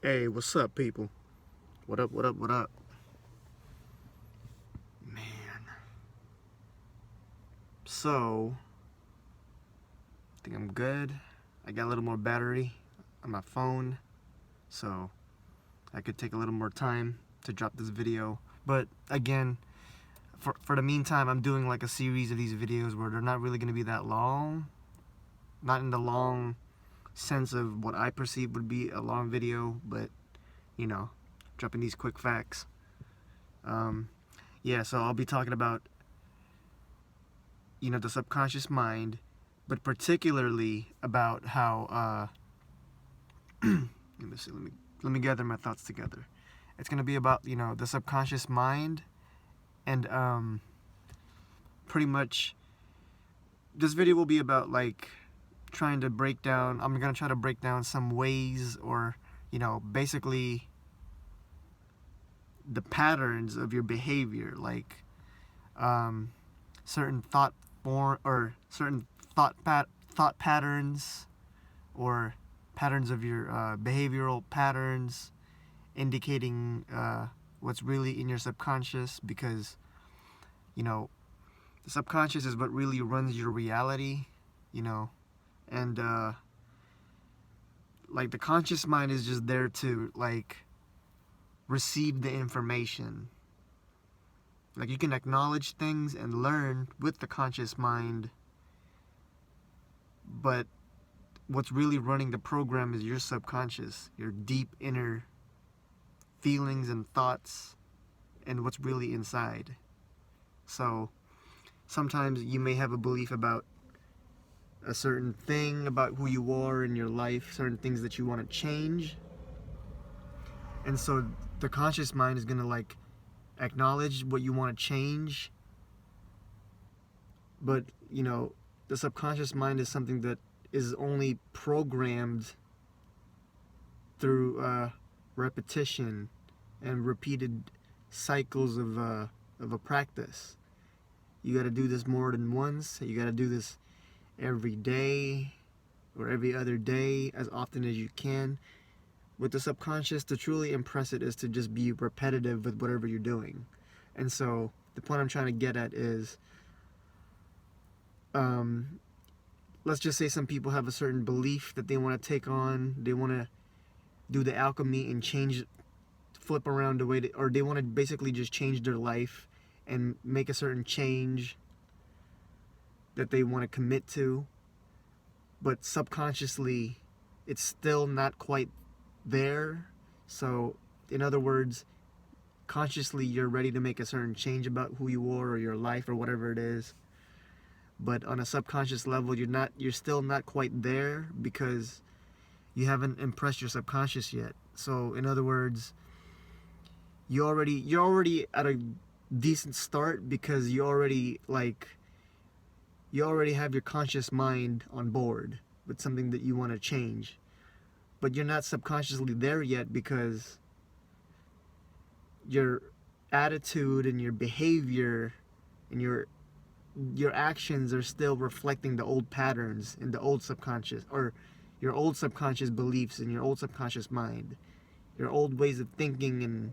Hey, what's up, people? What up, what up, what up? Man. So, I think I'm good. I got a little more battery on my phone, so I could take a little more time to drop this video. But again, for the meantime, I'm doing like a series of these videos where they're not really going to be that long. Not in the long sense of what I perceive would be a long video, but, you know, dropping these quick facts. Yeah, so I'll be talking about, the subconscious mind, but particularly about how, let me see, let me gather my thoughts together. It's going to be about, the subconscious mind, and pretty much this video will be about, like, I'm going to try to break down some ways, or, basically the patterns of your behavior, like certain thought patterns, or patterns of your behavioral patterns, indicating what's really in your subconscious, because the subconscious is what really runs your reality, and like the conscious mind is just there to like receive the information. Like, you can acknowledge things and learn with the conscious mind, but what's really running the program is your subconscious, your deep inner feelings and thoughts, and what's really inside. So sometimes you may have a belief about a certain thing, about who you are in your life, certain things that you want to change, and so the conscious mind is going to like acknowledge what you want to change, but the subconscious mind is something that is only programmed through repetition and repeated cycles of a practice. You got to do this more than once. You got to do this every day or every other day, as often as you can. With the subconscious, to truly impress it is to just be repetitive with whatever you're doing. And so the point I'm trying to get at is, let's just say some people have a certain belief that they want to take on. They want to do the alchemy and flip around the way, or they want to basically just change their life and make a certain change that they want to commit to. But subconsciously, it's still not quite there. So, in other words, consciously you're ready to make a certain change about who you are or your life or whatever it is, but on a subconscious level you're still not quite there, because you haven't impressed your subconscious yet. So in other words, you're already at a decent start, because you already have your conscious mind on board with something that you want to change. But you're not subconsciously there yet, because your attitude and your behavior and your actions are still reflecting the old patterns in the old subconscious, or your old subconscious beliefs in your old subconscious mind. Your old ways of thinking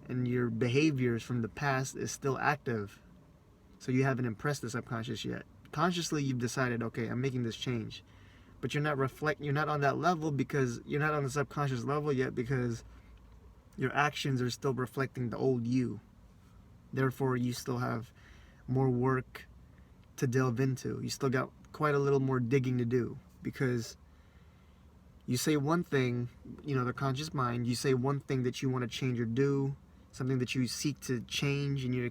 and your behaviors from the past is still active. So you haven't impressed the subconscious yet. Consciously you've decided, okay, I'm making this change. But you're not on that level, because you're not on the subconscious level yet, because your actions are still reflecting the old you. Therefore, you still have more work to delve into. You still got quite a little more digging to do, because you say one thing, the conscious mind, you say one thing that you want to change or do, something that you seek to change in your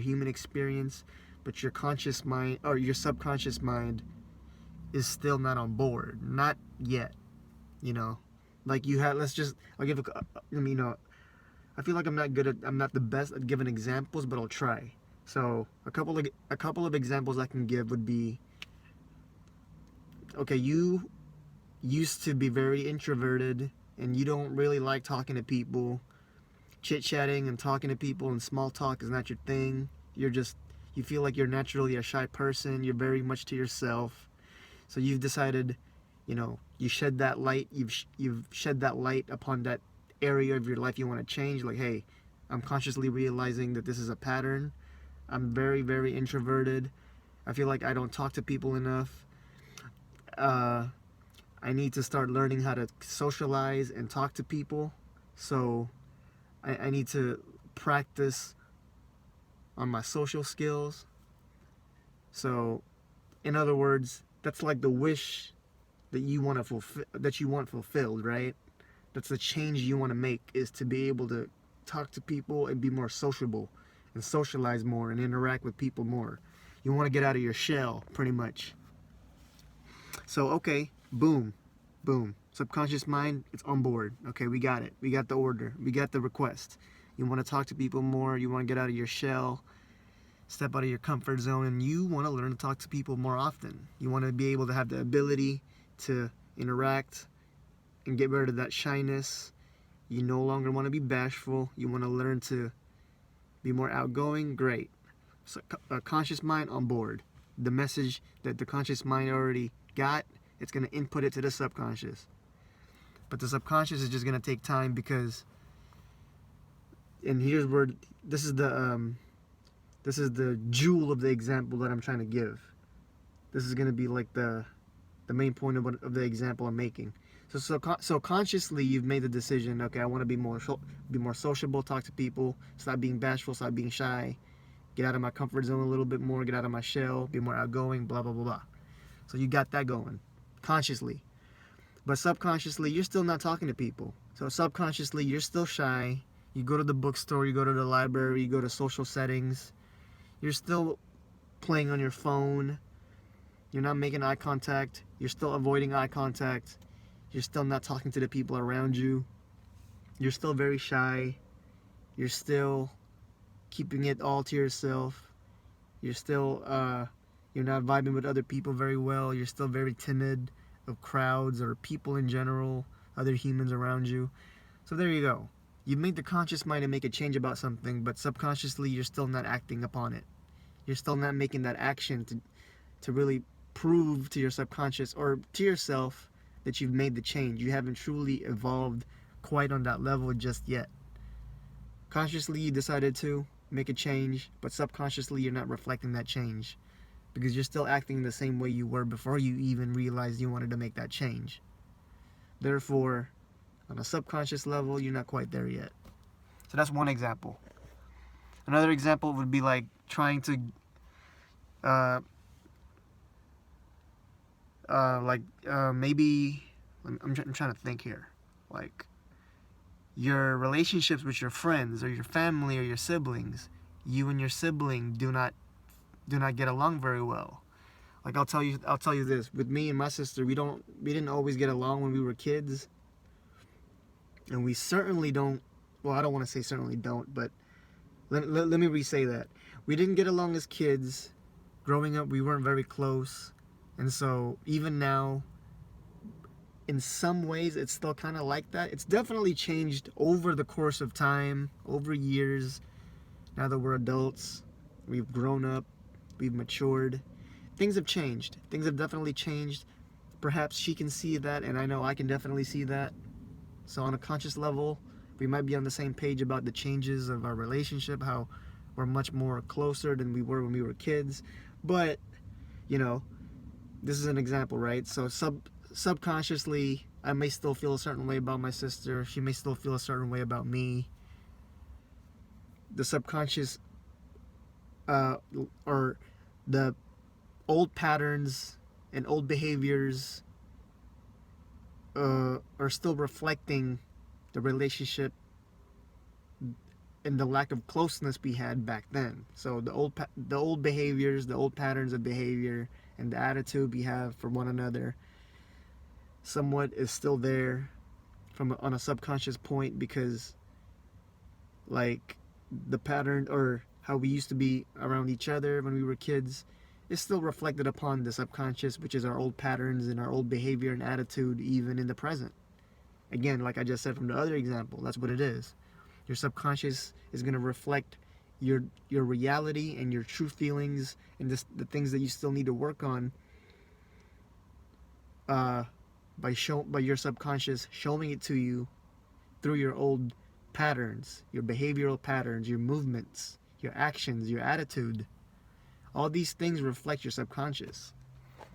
human experience, but your conscious mind or your subconscious mind is still not on board, not yet. Like you had. I'll give I feel like I'm not the best at giving examples, but I'll try. So a couple of examples I can give would be, okay, you used to be very introverted and you don't really like talking to people. Chit-chatting and talking to people and small talk is not your thing. You feel like you're naturally a shy person. You're very much to yourself. So you've decided you shed that light. You've shed that light upon that area of your life you want to change. Like, hey, I'm consciously realizing that this is a pattern. I'm very, very introverted. I feel like I don't talk to people enough. I need to start learning how to socialize and talk to people. So I need to practice on my social skills. So, in other words, that's like the wish that you want to fulfilled, right? That's the change you want to make, is to be able to talk to people and be more sociable and socialize more and interact with people more. You want to get out of your shell, pretty much. So, okay, boom. Subconscious mind, it's on board. Okay, we got it. We got the order. We got the request. You want to talk to people more. You want to get out of your shell, step out of your comfort zone, and you want to learn to talk to people more often. You want to be able to have the ability to interact and get rid of that shyness. You no longer want to be bashful. You want to learn to be more outgoing. Great. So a conscious mind on board. The message that the conscious mind already got, it's going to input it to the subconscious. But the subconscious is just going to take time, because, and here's where this is the jewel of the example that I'm trying to give. This is going to be like the main point of the example I'm making. So consciously you've made the decision, okay, I want to be more sociable, talk to people, stop being bashful, stop being shy, get out of my comfort zone a little bit more, get out of my shell, be more outgoing, blah, blah, blah, blah. So you got that going, consciously. But subconsciously, you're still not talking to people. So subconsciously, you're still shy. You go to the bookstore, you go to the library, you go to social settings. You're still playing on your phone. You're not making eye contact. You're still avoiding eye contact. You're still not talking to the people around you. You're still very shy. You're still keeping it all to yourself. You're still, you're not vibing with other people very well. You're still very timid of crowds or people in general, other humans around you. So there you go. You've made the conscious mind to make a change about something, but subconsciously you're still not acting upon it. You're still not making that action to really prove to your subconscious or to yourself that you've made the change. You haven't truly evolved quite on that level just yet. Consciously you decided to make a change, but subconsciously you're not reflecting that change, because you're still acting the same way you were before you even realized you wanted to make that change. Therefore, on a subconscious level, you're not quite there yet. So that's one example. Another example would be like trying to maybe I'm trying to think here. Like your relationships with your friends or your family or your siblings. You and your sibling do not get along very well. Like I'll tell you this. With me and my sister, we didn't always get along when we were kids. And we certainly don't, well, I don't want to say certainly don't, but let me re-say that. We didn't get along as kids. Growing up, we weren't very close. And so even now, in some ways, it's still kind of like that. It's definitely changed over the course of time, over years. Now that we're adults, we've grown up, we've matured. Things have changed. Things have definitely changed. Perhaps she can see that, and I know I can definitely see that. So on a conscious level, we might be on the same page about the changes of our relationship, how we're much more closer than we were when we were kids. But, this is an example, right? So subconsciously, I may still feel a certain way about my sister. She may still feel a certain way about me. The subconscious, or the old patterns and old behaviors are still reflecting the relationship and the lack of closeness we had back then. So the old behaviors, the old patterns of behavior, and the attitude we have for one another, somewhat is still there on a subconscious point, because like the pattern or how we used to be around each other when we were kids is still reflected upon the subconscious, which is our old patterns and our old behavior and attitude even in the present. Again, like I just said from the other example, that's what it is. Your subconscious is going to reflect your reality and your true feelings and the things that you still need to work on by your subconscious showing it to you through your old patterns, your behavioral patterns, your movements, your actions, your attitude. All these things reflect your subconscious.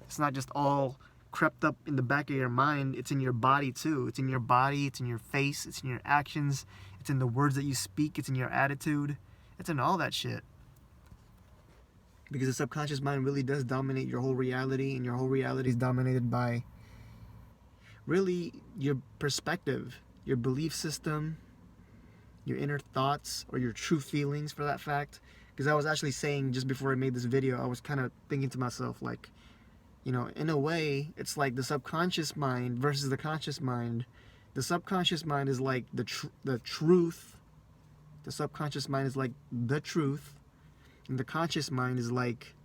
It's not just all crept up in the back of your mind, it's in your body too. It's in your body, it's in your face, it's in your actions, it's in the words that you speak, it's in your attitude, it's in all that shit. Because the subconscious mind really does dominate your whole reality, and your whole reality is dominated by really your perspective, your belief system, your inner thoughts, or your true feelings for that fact. Because I was actually saying just before I made this video, I was kind of thinking to myself, like, you know, in a way, it's like the subconscious mind versus the conscious mind. The subconscious mind is like the truth. The subconscious mind is like the truth. And the conscious mind is like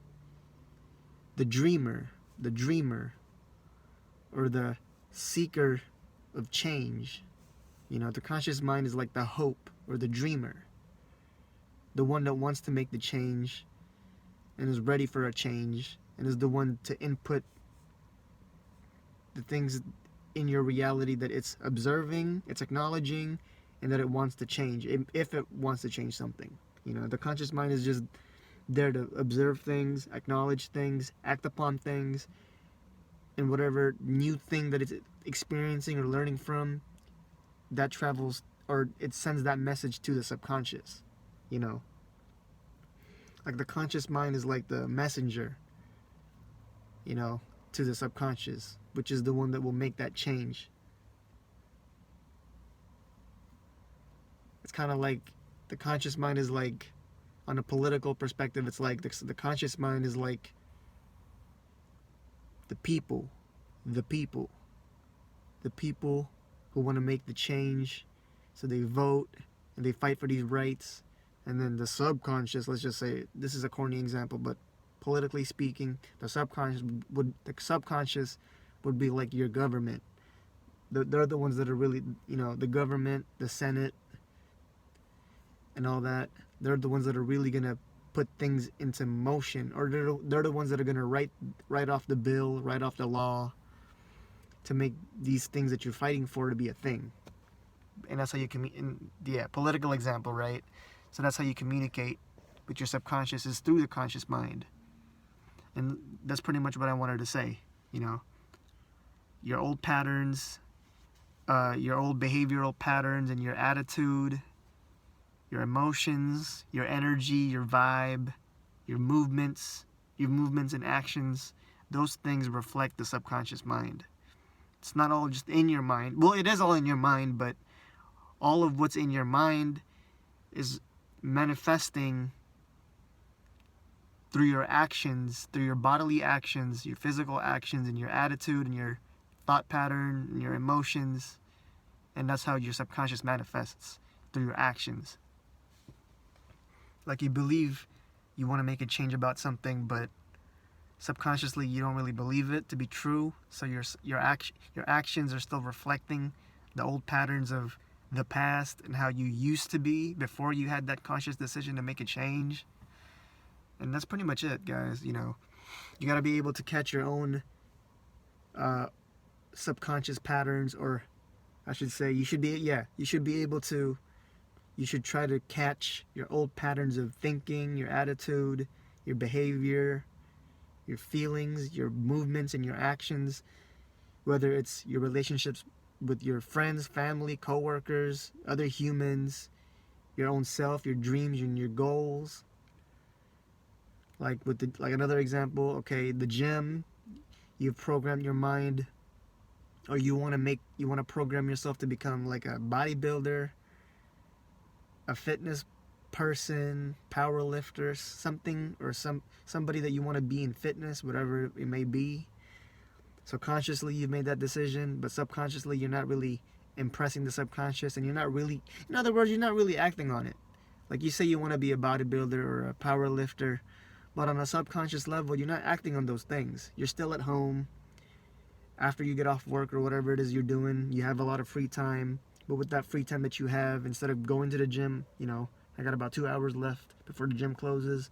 the dreamer, or the seeker of change. You know, the conscious mind is like the hope or the dreamer, the one that wants to make the change and is ready for a change and is the one to input the things in your reality that it's observing, it's acknowledging, and that it wants to change, if it wants to change something. You know, the conscious mind is just there to observe things, acknowledge things, act upon things, and whatever new thing that it's experiencing or learning from, that travels, or it sends that message to the subconscious. You know, like the conscious mind is like the messenger, you know, to the subconscious, which is the one that will make that change. It's kind of like the conscious mind is like, on a political perspective, it's like the conscious mind is like the people who want to make the change, so they vote and they fight for these rights. And then the subconscious, let's just say, this is a corny example, but politically speaking, the subconscious would be like your government. They're the ones that are really, you know, the government, the Senate, and all that. They're the ones that are really gonna put things into motion, or they're the ones that are gonna write off the bill, write off the law, to make these things that you're fighting for to be a thing. And that's how you political example, right? So that's how you communicate with your subconscious, is through the conscious mind. And that's pretty much what I wanted to say. You know, your old patterns, your old behavioral patterns, and your attitude, your emotions, your energy, your vibe, your movements and actions, those things reflect the subconscious mind. It's not all just in your mind. Well, it is all in your mind, but all of what's in your mind is manifesting through your actions, through your bodily actions, your physical actions, and your attitude, and your thought pattern, and your emotions. And that's how your subconscious manifests, through your actions. Like, you believe you want to make a change about something, but subconsciously you don't really believe it to be true. So your actions are still reflecting the old patterns of the past and how you used to be before you had that conscious decision to make a change. And that's pretty much it, guys. You know, you got to be able to catch your own subconscious patterns, or I should say, you should try to catch your old patterns of thinking, your attitude, your behavior, your feelings, your movements, and your actions, whether it's your relationships with your friends, family, coworkers, other humans, your own self, your dreams, and your goals. Like another example, okay, the gym, you've programmed your mind, or you want to program yourself to become like a bodybuilder, a fitness person, power lifter, something, or somebody that you want to be in fitness, whatever it may be. So consciously you've made that decision, but subconsciously you're not really impressing the subconscious, and you're not really, in other words, you're not really acting on it. Like, you say you want to be a bodybuilder or a power lifter, but on a subconscious level, you're not acting on those things. You're still at home after you get off work or whatever it is you're doing. You have a lot of free time. But with that free time that you have, instead of going to the gym, you know, I got about 2 hours left before the gym closes,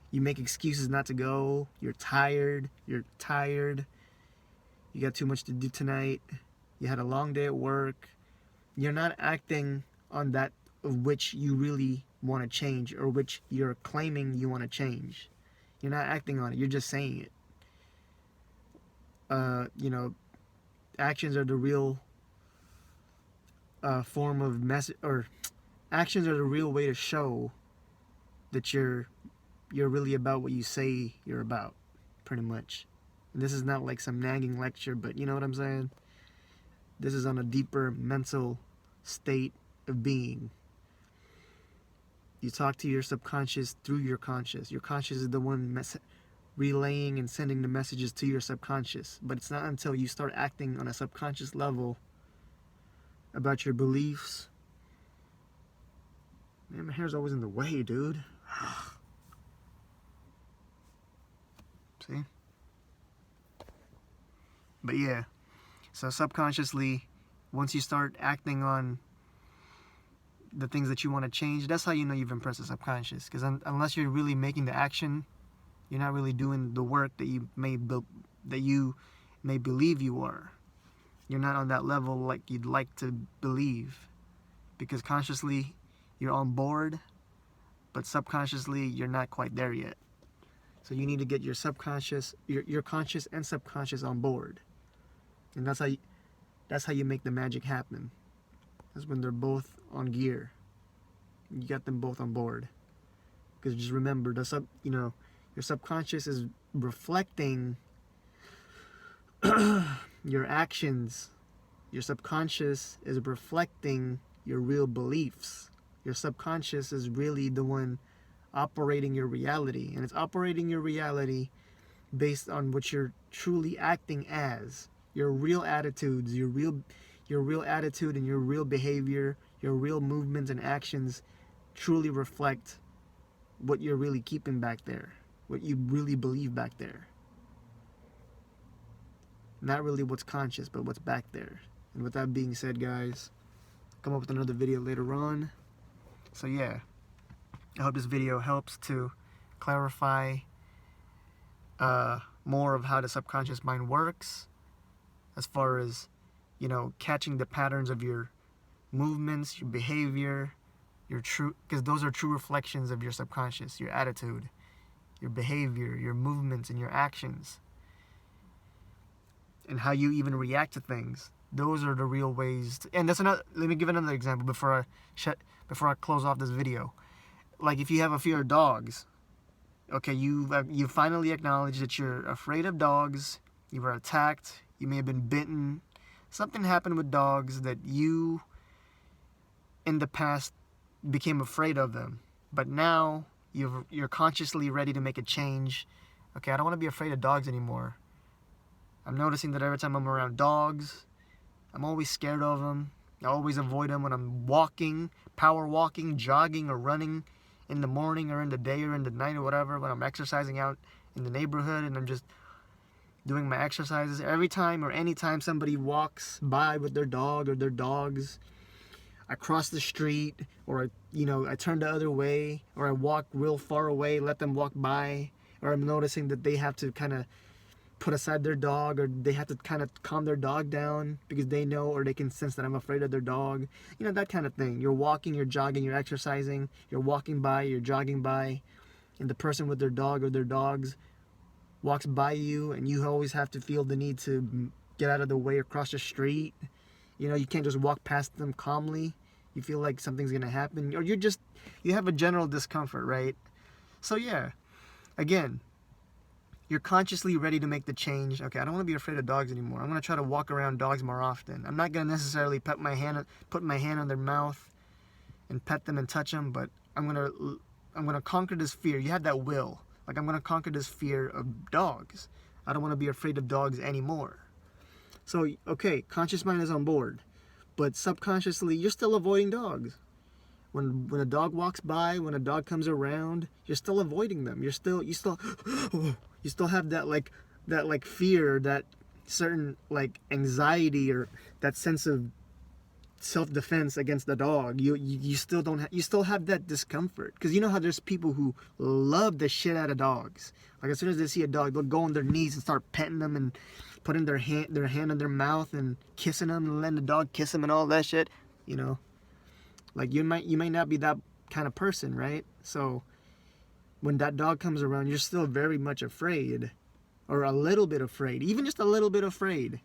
you make excuses not to go. You're tired. You got too much to do tonight. You had a long day at work. You're not acting on that of which you really want to change, or which you're claiming you want to change. You're not acting on it. You're just saying it. You know, actions are the real form of message, or actions are the real way to show that you're really about what you say you're about, pretty much. And this is not like some nagging lecture, but you know what I'm saying? This is on a deeper mental state of being. You talk to your subconscious through your conscious. Your conscious is the one relaying and sending the messages to your subconscious. But it's not until you start acting on a subconscious level about your beliefs. Man, my hair's always in the way, dude. See? But yeah, so subconsciously, once you start acting on the things that you want to change, that's how you know you've impressed the subconscious. Because unless you're really making the action, you're not really doing the work that you may believe you are. You're not on that level like you'd like to believe, because consciously you're on board, but subconsciously you're not quite there yet. So you need to get your subconscious, your conscious and subconscious on board, and that's how you make the magic happen. That's when they're both on gear. You got them both on board. Because just remember, your subconscious is reflecting your actions. Your subconscious is reflecting your real beliefs. Your subconscious is really the one operating your reality, and it's operating your reality based on what you're truly acting as. Your real attitudes, your real attitude and your real behavior, your real movements and actions truly reflect what you're really keeping back there, what you really believe back there. Not really what's conscious, but what's back there. And with that being said, guys, I'll come up with another video later on. So yeah, I hope this video helps to clarify more of how the subconscious mind works, as far as, catching the patterns of your movements, your behavior, because those are true reflections of your subconscious, your attitude, your behavior, your movements, and your actions, and how you even react to things. Those are the real ways. And that's another. Let me give another example before I close off this video. Like, if you have a fear of dogs, okay, you finally acknowledge that you're afraid of dogs. You were attacked. You may have been bitten. Something happened with dogs that you, in the past, became afraid of them. But now you're consciously ready to make a change. Okay, I don't want to be afraid of dogs anymore. I'm noticing that every time I'm around dogs, I'm always scared of them. I always avoid them when I'm walking, power walking, jogging, or running in the morning or in the day or in the night or whatever, when I'm exercising out in the neighborhood and I'm just doing my exercises. Every time or anytime somebody walks by with their dog or their dogs, I cross the street, or I turn the other way, or I walk real far away, let them walk by, or I'm noticing that they have to kind of put aside their dog, or they have to kind of calm their dog down because they know, or they can sense that I'm afraid of their dog. That kind of thing. You're walking, you're jogging, you're exercising, you're walking by, you're jogging by, and the person with their dog or their dogs walks by you, and you always have to feel the need to get out of the way or cross the street. You can't just walk past them calmly. You feel like something's gonna happen, or you have a general discomfort, right? So yeah, again, you're consciously ready to make the change. Okay, I don't want to be afraid of dogs anymore. I'm gonna try to walk around dogs more often. I'm not gonna necessarily put my hand on their mouth and pet them and touch them, but I'm gonna conquer this fear. You have that will. Like, I'm gonna conquer this fear of dogs. I don't want to be afraid of dogs anymore. So, okay, conscious mind is on board, but subconsciously, you're still avoiding dogs. When a dog walks by, when a dog comes around, you're still avoiding them. You still have that fear, that certain anxiety, or that sense of self-defense against the dog, you still don't you still have that discomfort, because you know how there's people who love the shit out of dogs. Like as soon as they see a dog, they'll go on their knees and start petting them and putting their hand on their mouth and kissing them and letting the dog kiss them and all that shit. You know, like you might not be that kind of person, right? So when that dog comes around, you're still very much afraid, or a little bit afraid. Even just a little bit afraid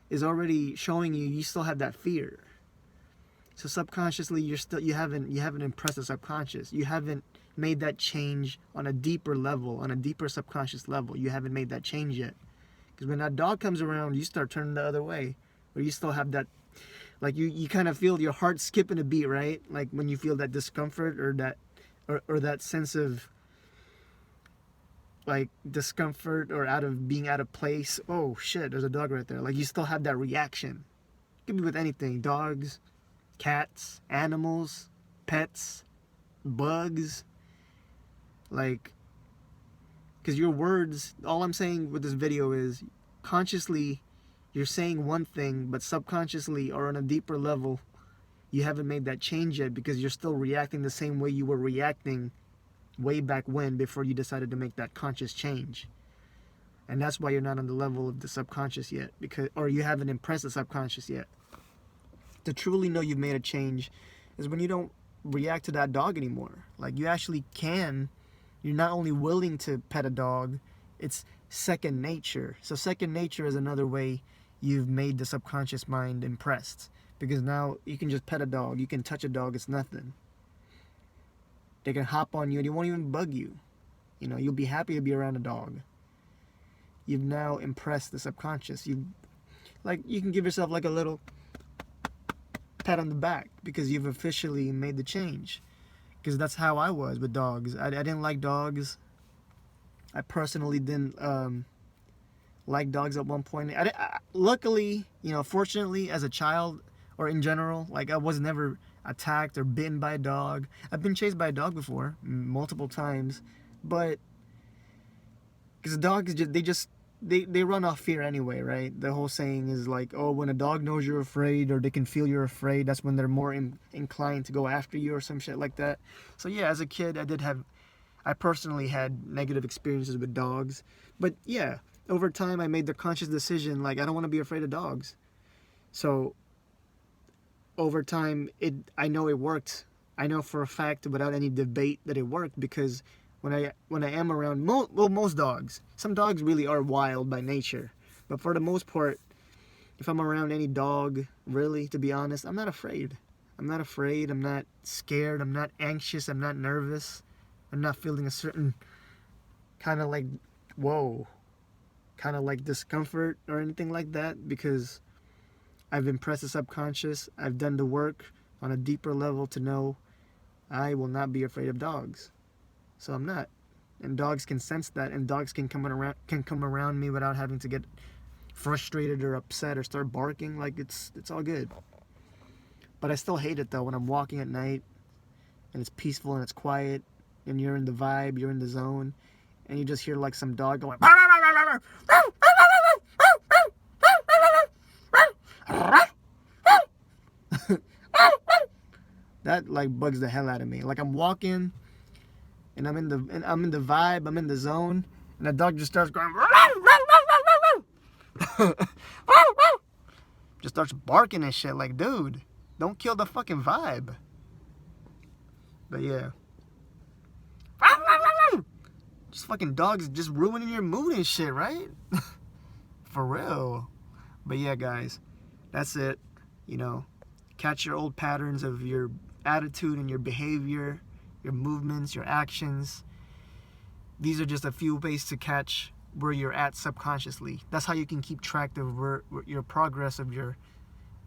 is already showing you still have that fear. So subconsciously, you haven't impressed the subconscious. You haven't made that change on a deeper level, on a deeper subconscious level. You haven't made that change yet. Because when that dog comes around, you start turning the other way, or you still have that, like you kind of feel your heart skipping a beat, right? Like when you feel that discomfort or that sense of like discomfort or being out of place. Oh shit, there's a dog right there. Like you still have that reaction. It could be with anything: dogs, cats, animals, pets, bugs. Like, because your words, all I'm saying with this video is consciously you're saying one thing, but subconsciously or on a deeper level, you haven't made that change yet, because you're still reacting the same way you were reacting way back when, before you decided to make that conscious change. And that's why you're not on the level of the subconscious yet, or you haven't impressed the subconscious yet. To truly know you've made a change is when you don't react to that dog anymore. Like you actually can. You're not only willing to pet a dog, it's second nature. So second nature is another way you've made the subconscious mind impressed, because now you can just pet a dog, you can touch a dog, it's nothing. They can hop on you and it won't even bug you. You know, you'll be happy to be around a dog. You've now impressed the subconscious. You can give yourself like a little pat on the back, because you've officially made the change. Because that's how I was with dogs. I didn't like dogs. I personally didn't like dogs at one point. Luckily, you know, fortunately, as a child or in general, like I was never attacked or bitten by a dog. I've been chased by a dog before, multiple times, but because dogs they run off fear anyway, right? The whole saying is like, oh, when a dog knows you're afraid, or they can feel you're afraid, that's when they're more inclined to go after you, or some shit like that. So yeah, as a kid, I personally had negative experiences with dogs, but yeah, over time I made the conscious decision, like I don't want to be afraid of dogs. So over time, I know it worked. I know for a fact, without any debate, that it worked, because when I am around most dogs, some dogs really are wild by nature, but for the most part, if I'm around any dog, really, to be honest, I'm not afraid. I'm not afraid. I'm not scared. I'm not anxious. I'm not nervous. I'm not feeling a certain kind of like kind of like discomfort or anything like that, because I've impressed the subconscious. I've done the work on a deeper level to know I will not be afraid of dogs. So I'm not. And dogs can sense that, and dogs can come around me without having to get frustrated or upset or start barking. Like it's all good. But I still hate it though when I'm walking at night and it's peaceful and it's quiet and you're in the vibe, you're in the zone, and you just hear like some dog going that like bugs the hell out of me. Like I'm walking and I'm in the vibe, I'm in the zone, and the dog just starts going just starts barking and shit. Like, dude, don't kill the fucking vibe. But yeah, just fucking dogs just ruining your mood and shit, right? For real. But yeah, guys, that's it. You know, catch your old patterns of your attitude and your behavior, your movements, your actions. These are just a few ways to catch where you're at subconsciously. That's how you can keep track of your progress of your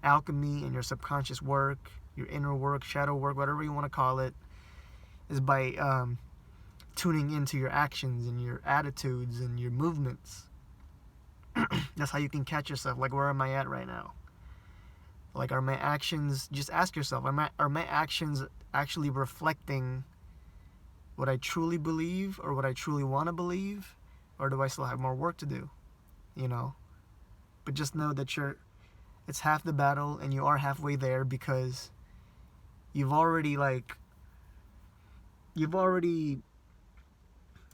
alchemy and your subconscious work, your inner work, shadow work, whatever you want to call it, is by tuning into your actions and your attitudes and your movements. That's how you can catch yourself. Like, where am I at right now? Like, are my actions, just ask yourself, are my actions actually reflecting what I truly believe or what I truly want to believe? Or do I still have more work to do? You know? But just know that it's half the battle, and you are halfway there because you've already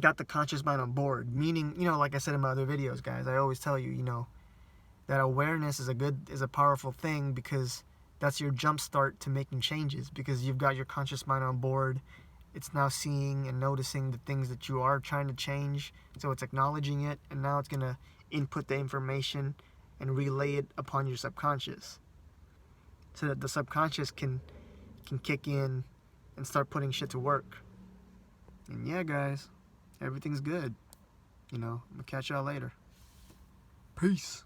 got the conscious mind on board. Meaning, like I said in my other videos, guys, I always tell you, that awareness is a powerful thing, because that's your jump start to making changes, because you've got your conscious mind on board. It's now seeing and noticing the things that you are trying to change, so it's acknowledging it, and now it's going to input the information and relay it upon your subconscious, so that the subconscious can kick in and start putting shit to work. And yeah, guys, everything's good. I'm gonna catch y'all later. Peace.